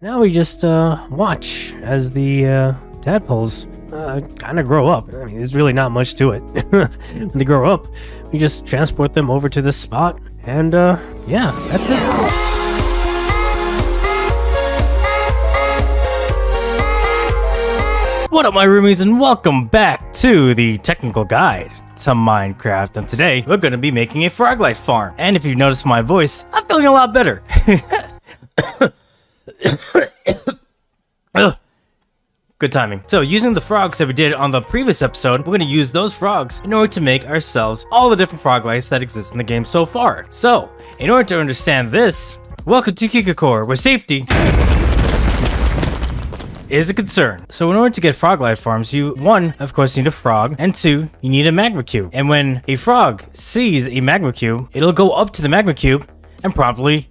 Now we just watch as the tadpoles kind of grow up. I mean, there's really not much to it. When they grow up, we just transport them over to this spot, and yeah, that's it. What up, my roomies, and welcome back to the technical guide to Minecraft. And today we're going to be making a froglight farm. And if you've noticed my voice, I'm feeling a lot better. Good timing. So using the frogs that we did on the previous episode, we're going to use those frogs in order to make ourselves all the different froglights that exist in the game so far. So in order to understand this, welcome to Kikakor, where safety is a concern. So in order to get froglight farms, you, one, of course, need a frog, and two, you need a magma cube. And when a frog sees a magma cube, it'll go up to the magma cube and promptly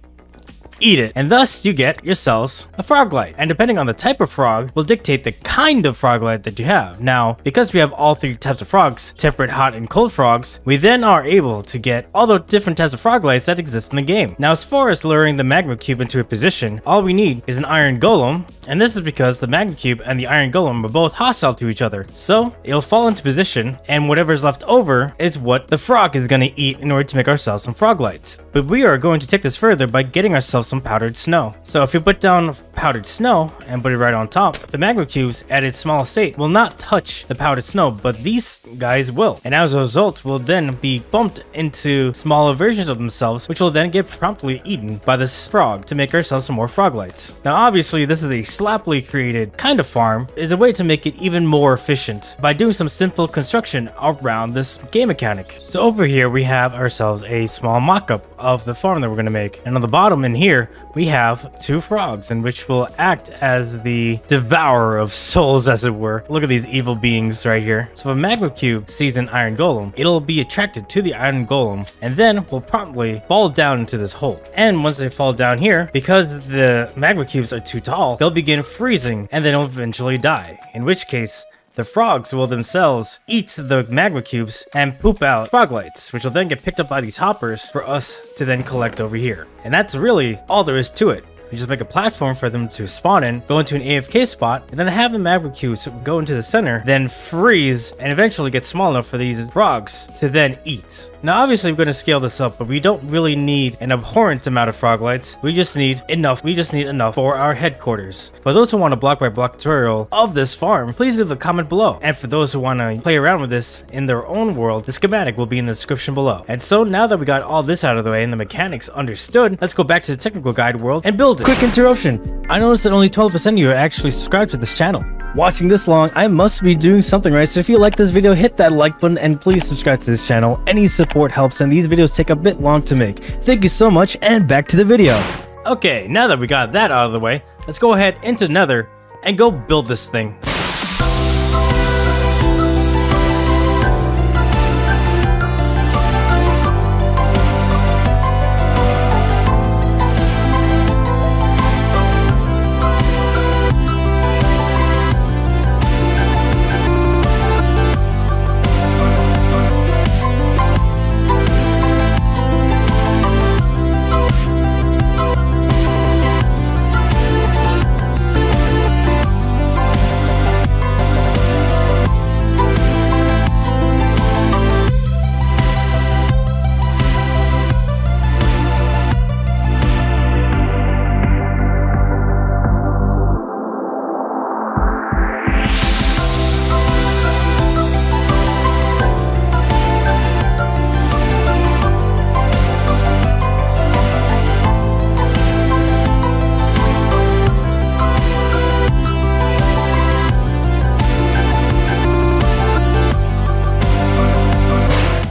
eat it, and thus you get yourselves a froglight. And depending on the type of frog will dictate the kind of froglight that you have. Now, because we have all three types of frogs, temperate, hot, and cold frogs, we then are able to get all the different types of froglights that exist in the game. Now, as far as luring the magma cube into a position, all we need is an iron golem, and this is because the magma cube and the iron golem are both hostile to each other. So it'll fall into position, and whatever's left over is what the frog is going to eat in order to make ourselves some froglights. But we are going to take this further by getting ourselves some powdered snow. So if you put down powdered snow and put it right on top, the magma cubes at its smallest state will not touch the powdered snow, but these guys will. And as a result, will then be bumped into smaller versions of themselves, which will then get promptly eaten by this frog to make ourselves some more froglights. Now, obviously, this is a sloppily created kind of farm. Is a way to make it even more efficient by doing some simple construction around this game mechanic. So over here, we have ourselves a small mock-up of the farm that we're going to make. And on the bottom in here, we have two frogs, in which will act as the devourer of souls, as it were. Look at these evil beings right here. So if a magma cube sees an iron golem, it'll be attracted to the iron golem, and then will promptly fall down into this hole. And once they fall down here, because the magma cubes are too tall, they'll begin freezing, and then they'll eventually die. In which case, the frogs will themselves eat the magma cubes and poop out froglights, which will then get picked up by these hoppers for us to then collect over here. And that's really all there is to it. We just make a platform for them to spawn in, go into an AFK spot, and then have the magma cubes go into the center, then freeze, and eventually get small enough for these frogs to then eat. Now, obviously, we're going to scale this up, but we don't really need an abhorrent amount of froglights. We just need enough. We just need enough for our headquarters. For those who want a block-by-block tutorial of this farm, please leave a comment below. And for those who want to play around with this in their own world, the schematic will be in the description below. And so now that we got all this out of the way and the mechanics understood, let's go back to the technical guide world and build it. Quick interruption. I noticed that only 12% of you are actually subscribed to this channel. Watching this long, I must be doing something right, so if you like this video, hit that like button and please subscribe to this channel. Any support helps, and these videos take a bit long to make. Thank you so much, and back to the video. Okay, now that we got that out of the way, let's go ahead into Nether and go build this thing.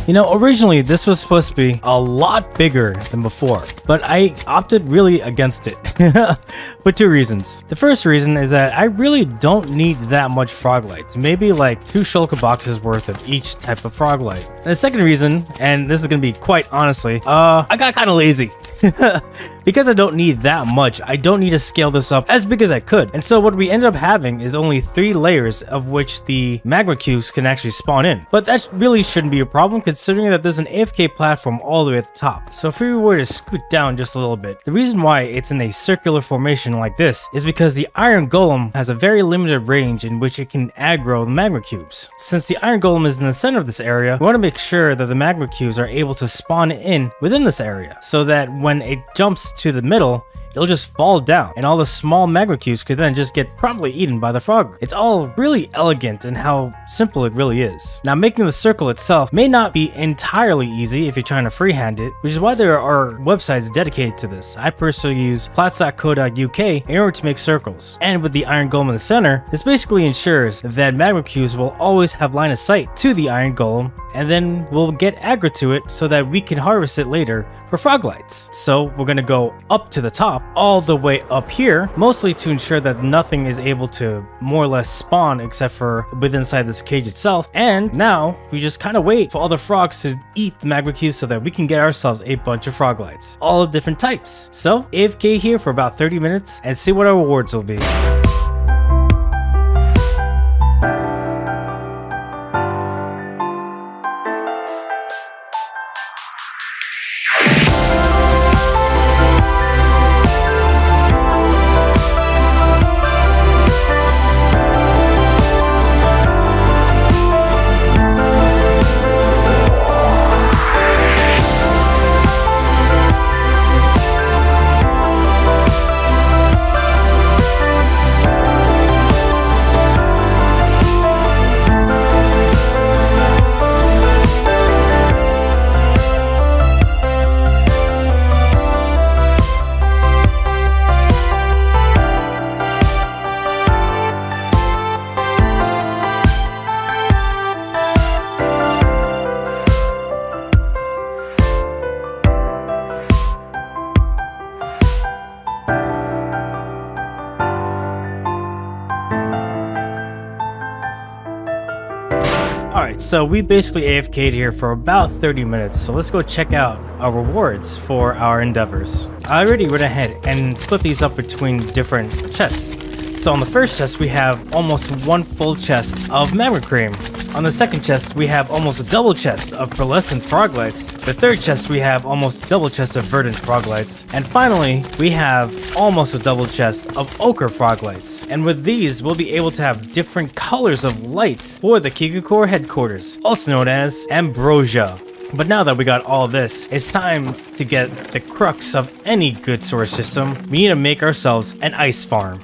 You know, originally this was supposed to be a lot bigger than before, but I opted really against it for two reasons. The first reason is that I really don't need that much froglights, maybe like 2 shulker boxes worth of each type of froglight. And the second reason, and this is gonna be quite honestly, I got kind of lazy. because I don't need that much, I don't need to scale this up as big as I could. And so what we ended up having is only 3 layers of which the magma cubes can actually spawn in. But that really shouldn't be a problem considering that there's an AFK platform all the way at the top. So if we were to scoot down just a little bit, the reason why it's in a circular formation like this is because the iron golem has a very limited range in which it can aggro the magma cubes. Since the iron golem is in the center of this area, we want to make sure that the magma cubes are able to spawn in within this area so that when it jumps to the middle, it'll just fall down and all the small magma cubes could then just get promptly eaten by the frog. It's all really elegant in how simple it really is. Now, making the circle itself may not be entirely easy if you're trying to freehand it, which is why there are websites dedicated to this. I personally use plats.co.uk in order to make circles. And with the iron golem in the center, this basically ensures that magma cubes will always have line of sight to the iron golem, and then we'll get aggro to it so that we can harvest it later for froglights. So we're gonna go up to the top, all the way up here, mostly to ensure that nothing is able to more or less spawn except for within inside this cage itself. And now we just kind of wait for all the frogs to eat the magma cubes so that we can get ourselves a bunch of froglights, all of different types. So AFK here for about 30 minutes and see what our rewards will be. Alright, so we basically AFK'd here for about 30 minutes, so let's go check out our rewards for our endeavors. I already went ahead and split these up between different chests. So on the first chest we have almost 1 full chest of magma cream. On the second chest we have almost a double chest of pearlescent froglights. The third chest we have almost a double chest of verdant froglights. And finally we have almost a double chest of ochre froglights. And with these we'll be able to have different colors of lights for the Kikukor headquarters, also known as Ambrosia. But now that we got all this, it's time to get the crux of any good solar system. We need to make ourselves an ice farm.